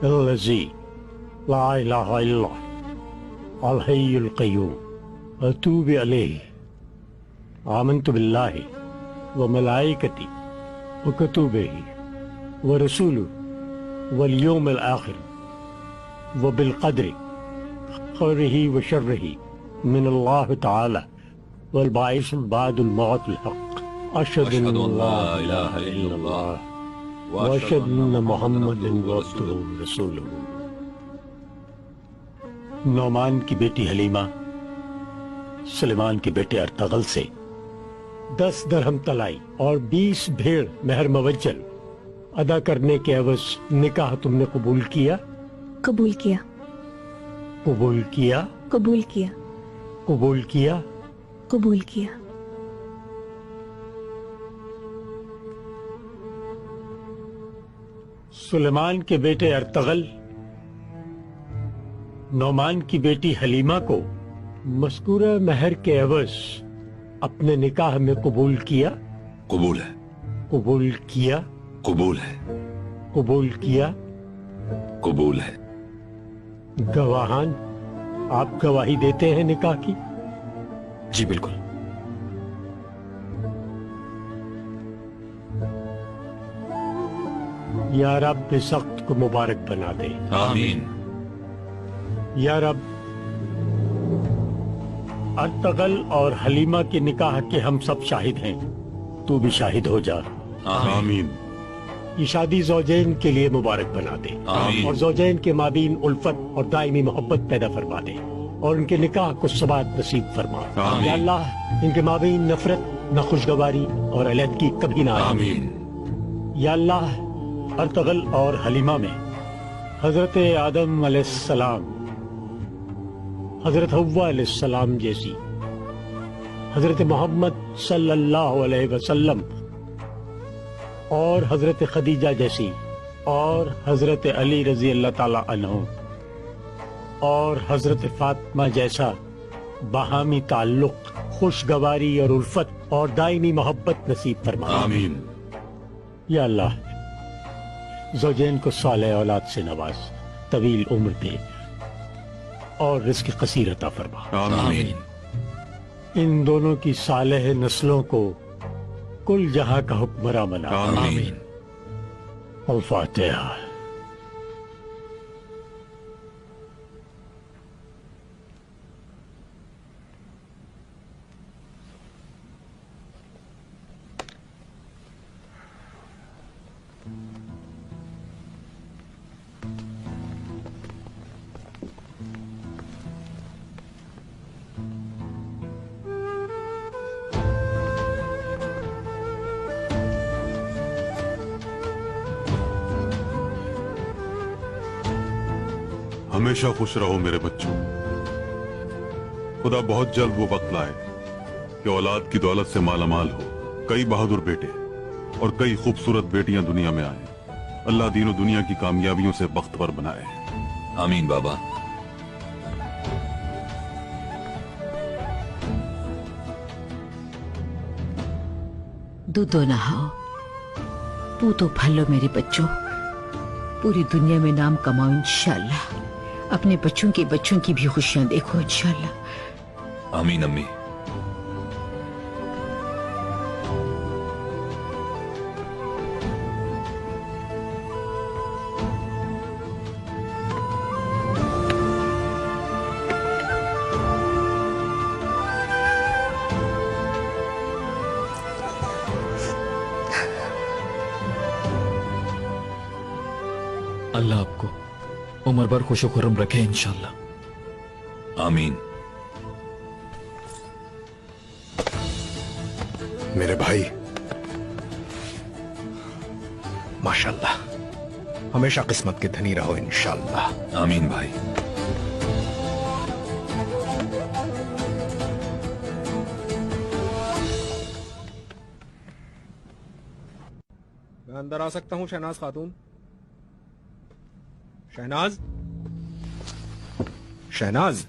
الذی لا الہ الا الحی القیوم اتوب الیہ آمنت باللہ وملائکتی وکتبہ ورسولہ والیوم الآخر وبالقدر خیرہ وشرہ من اللہ تعالی والبعث بعد الموت الحق اشہد ان لا الہ الا اللہ واشہد ان محمد عبدہ رسولہ۔ نعمان کی بیٹی حلیمہ سلیمان کے بیٹے ارطغرل سے 10 درہم طلائی اور 20 بھیڑ مہر موجل ادا کرنے کے عوض نکاح تم نے قبول کیا؟ قبول کیا۔ قبول کیا؟ قبول کیا۔ قبول کیا؟ قبول کیا۔ سلیمان کے بیٹے ارطغرل نعمان کی بیٹی حلیمہ کو مذکورہ مہر کے عوض اپنے نکاح میں قبول کیا؟ قبول ہے۔ قبول کیا؟ قبول ہے۔ قبول کیا؟ قبول ہے۔ گواہان آپ گواہی دیتے ہیں نکاح کی؟ جی بالکل۔ یا رب سخت کو مبارک بنا دے۔ آمین۔ یا رب ارطغرل اور حلیمہ کے نکاح کے ہم سب شاہد ہیں، تو بھی شاہد ہو جا۔ آمین۔ یہ شادی زوجین کے لیے مبارک بنا دے آمین۔ اور زوجین کے مابین الفت اور دائمی محبت پیدا فرما دے اور ان کے نکاح کو ثبات نصیب فرما۔ آمین۔ یا اللہ ان کے مابین نفرت، ناخوشگواری اور علیحدگی کبھی نہ آئے۔ آمین۔ یا اللہ ارطغرل اور حلیمہ میں حضرت آدم علیہ السلام، حضرت حوا علیہ السلام جیسی، حضرت محمد صلی اللہ علیہ وسلم اور حضرت خدیجہ جیسی، اور حضرت علی رضی اللہ تعالی عنہ اور حضرت فاطمہ جیسا باہمی تعلق، خوشگواری اور الفت اور دائمی محبت نصیب فرما۔ آمین۔ یا اللہ زوجین کو صالح اولاد سے نواز، طویل عمر دے اور رزق کثیر عطا فرما۔ آمین۔ ان دونوں کی صالح نسلوں کو کل جہاں کا حکمراں بنا۔ آمین۔ الفاتحہ۔ ہمیشہ خوش رہو میرے بچوں۔ خدا بہت جلد وہ وقت لائے کہ اولاد کی دولت سے مالا مال ہو، کئی بہادر بیٹے اور کئی خوبصورت بیٹیاں دنیا میں آئیں۔ اللہ دین و دنیا کی کامیابیوں سے بختور بنائے۔ آمین بابا۔ دودھ نہاؤ، پوتو پھلو میرے بچوں، پوری دنیا میں نام کماؤ انشاءاللہ، اپنے بچوں کے بچوں کی بھی خوشیاں دیکھو انشاءاللہ۔ آمین امی۔ اللہ آپ کو عمر بھر خوش و خرم رکھے انشاءاللہ۔ آمین۔ میرے بھائی ماشاءاللہ ہمیشہ قسمت کے دھنی رہو انشاءاللہ۔ آمین بھائی۔ میں اندر آ سکتا ہوں شہناز خاتون؟ شہناز؟ شہناز